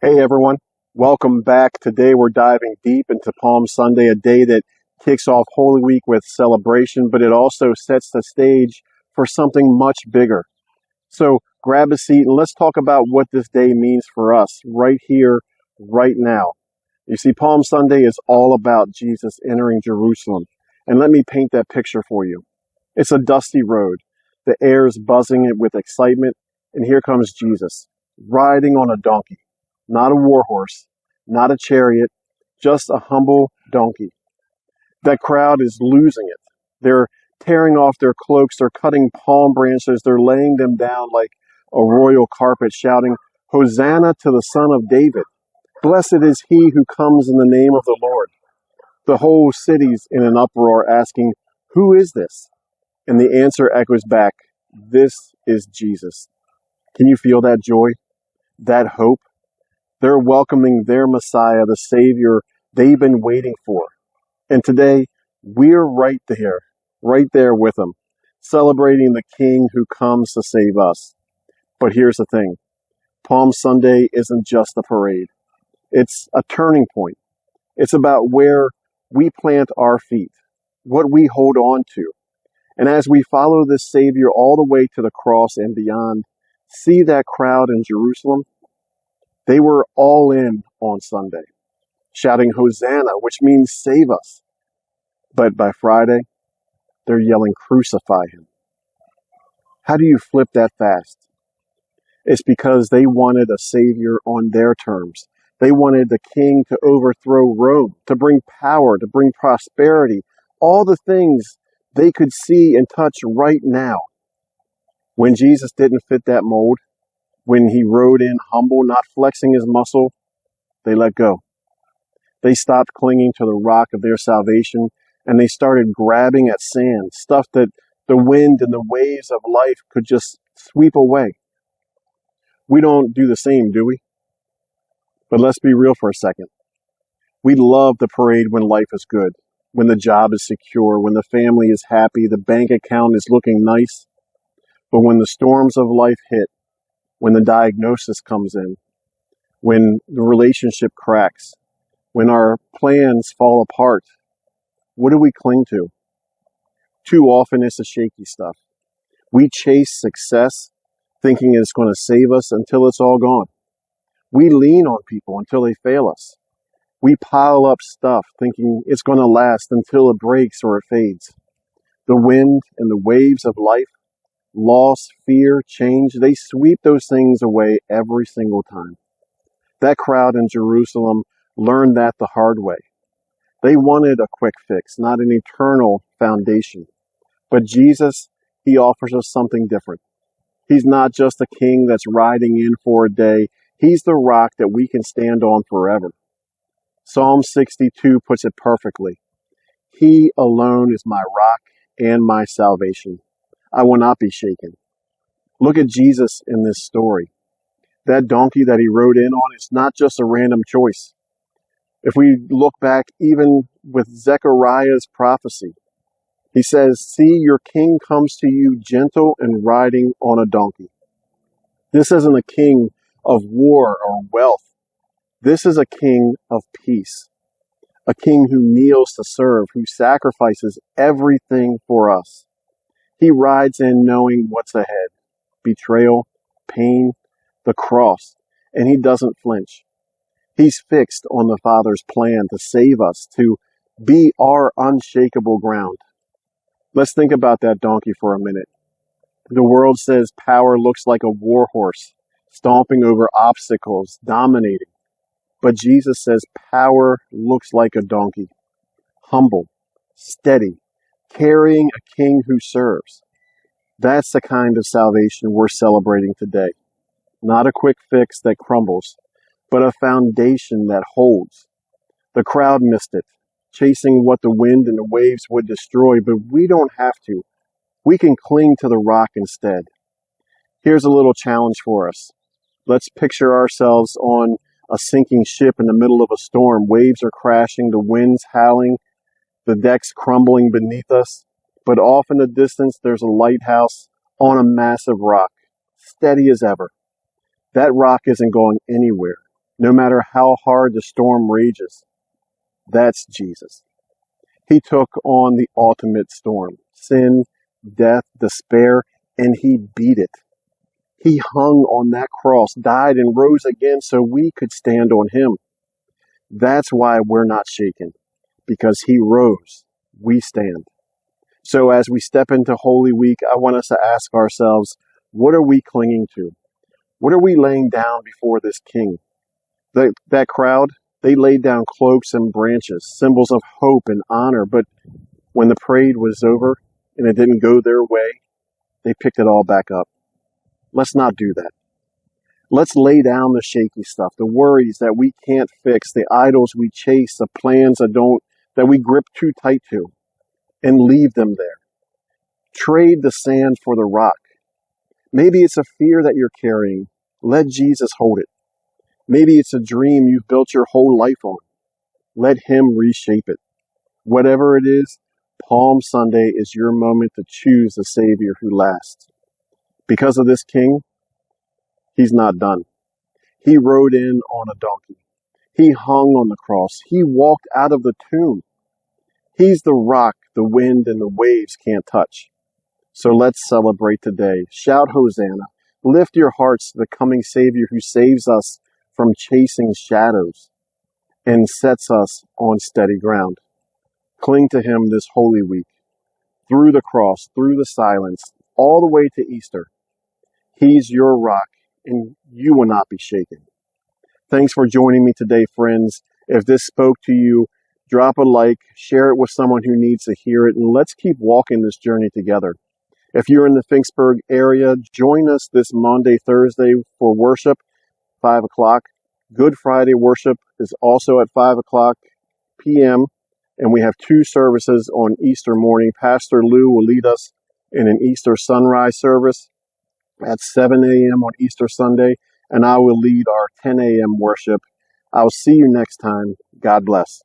Hey everyone, welcome back. Today we're diving deep into Palm Sunday, a day that kicks off Holy Week with celebration, but it also sets the stage for something much bigger. So grab a seat and let's talk about what this day means for us right here, right now. You see, Palm Sunday is all about Jesus entering Jerusalem. And let me paint that picture for you. It's a dusty road. The air is buzzing with excitement, and here comes Jesus, riding on a donkey. Not a war horse, not a chariot, just a humble donkey. That crowd is losing it. They're tearing off their cloaks, they're cutting palm branches, they're laying them down like a royal carpet, shouting, "Hosanna to the Son of David. Blessed is he who comes in the name of the Lord." The whole city's in an uproar asking, "Who is this?" And the answer echoes back, "This is Jesus." Can you feel that joy, that hope? They're welcoming their Messiah, the Savior they've been waiting for. And today, we're right there with them, celebrating the King who comes to save us. But here's the thing. Palm Sunday isn't just a parade. It's a turning point. It's about where we plant our feet, what we hold on to. And as we follow this Savior all the way to the cross and beyond, see that crowd in Jerusalem? They were all in on Sunday, shouting Hosanna, which means save us. But by Friday, they're yelling crucify him. How do you flip that fast? It's because they wanted a Savior on their terms. They wanted the king to overthrow Rome, to bring power, to bring prosperity, all the things they could see and touch right now. When Jesus didn't fit that mold, when he rode in humble, not flexing his muscle, they let go. They stopped clinging to the rock of their salvation, and they started grabbing at sand, stuff that the wind and the waves of life could just sweep away. We don't do the same, do we? But let's be real for a second. We love the parade when life is good, when the job is secure, when the family is happy, the bank account is looking nice. But when the storms of life hit, when the diagnosis comes in, when the relationship cracks, when our plans fall apart, what do we cling to? Too often it's the shaky stuff. We chase success thinking it's going to save us until it's all gone. We lean on people until they fail us. We pile up stuff thinking it's going to last until it breaks or it fades. The wind and the waves of life, loss, fear, change, they sweep those things away every single time. That crowd in Jerusalem learned that the hard way. They wanted a quick fix, not an eternal foundation. But Jesus, he offers us something different. He's not just a king that's riding in for a day. He's the rock that we can stand on forever. Psalm 62 puts it perfectly. He alone is my rock and my salvation. I will not be shaken. Look at Jesus in this story. That donkey that he rode in on is not just a random choice. If we look back even with Zechariah's prophecy, he says, "See, your king comes to you gentle and riding on a donkey." This isn't a king of war or wealth. This is a king of peace. A king who kneels to serve, who sacrifices everything for us. He rides in knowing what's ahead. Betrayal, pain, the cross, and he doesn't flinch. He's fixed on the Father's plan to save us, to be our unshakable ground. Let's think about that donkey for a minute. The world says power looks like a war horse, stomping over obstacles, dominating. But Jesus says power looks like a donkey, humble, steady, carrying a king who serves. That's the kind of salvation we're celebrating today. Not a quick fix that crumbles, but a foundation that holds. The crowd missed it, chasing what the wind and the waves would destroy, but we don't have to. We can cling to the rock instead. Here's a little challenge for us. Let's picture ourselves on a sinking ship in the middle of a storm. Waves are crashing, the wind's howling, the deck's crumbling beneath us. But off in the distance, there's a lighthouse on a massive rock, steady as ever. That rock isn't going anywhere. no matter how hard the storm rages. That's Jesus. He took on the ultimate storm, sin, death, despair, and he beat it. He hung on that cross, died, and rose again so we could stand on him. That's why we're not shaken, because he rose. We stand. So as we step into Holy Week, I want us to ask ourselves, what are we clinging to? What are we laying down before this King? That crowd, they laid down cloaks and branches, symbols of hope and honor, but when the parade was over and it didn't go their way, they picked it all back up. Let's not do that. Let's lay down the shaky stuff, the worries that we can't fix, the idols we chase, the plans that we grip too tight to, and leave them there. Trade the sand for the rock. Maybe it's a fear that you're carrying. Let Jesus hold it. Maybe it's a dream you've built your whole life on. Let him reshape it. Whatever it is, Palm Sunday is your moment to choose the Savior who lasts. Because of this King, he's not done. He rode in on a donkey. He hung on the cross. He walked out of the tomb. He's the rock the wind and the waves can't touch. So let's celebrate today. Shout Hosanna. Lift your hearts to the coming Savior who saves us from chasing shadows and sets us on steady ground. Cling to him this Holy Week, through the cross, through the silence, all the way to Easter. He's your rock, and you will not be shaken. Thanks for joining me today, friends. If this spoke to you, drop a like, share it with someone who needs to hear it, and let's keep walking this journey together. If you're in the Finksburg area, join us this Monday, Thursday for worship, 5 o'clock. Good Friday worship is also at 5 o'clock p.m., and we have 2 services on Easter morning. Pastor Lou will lead us in an Easter sunrise service at 7 a.m. on Easter Sunday, and I will lead our 10 a.m. worship. I'll see you next time. God bless.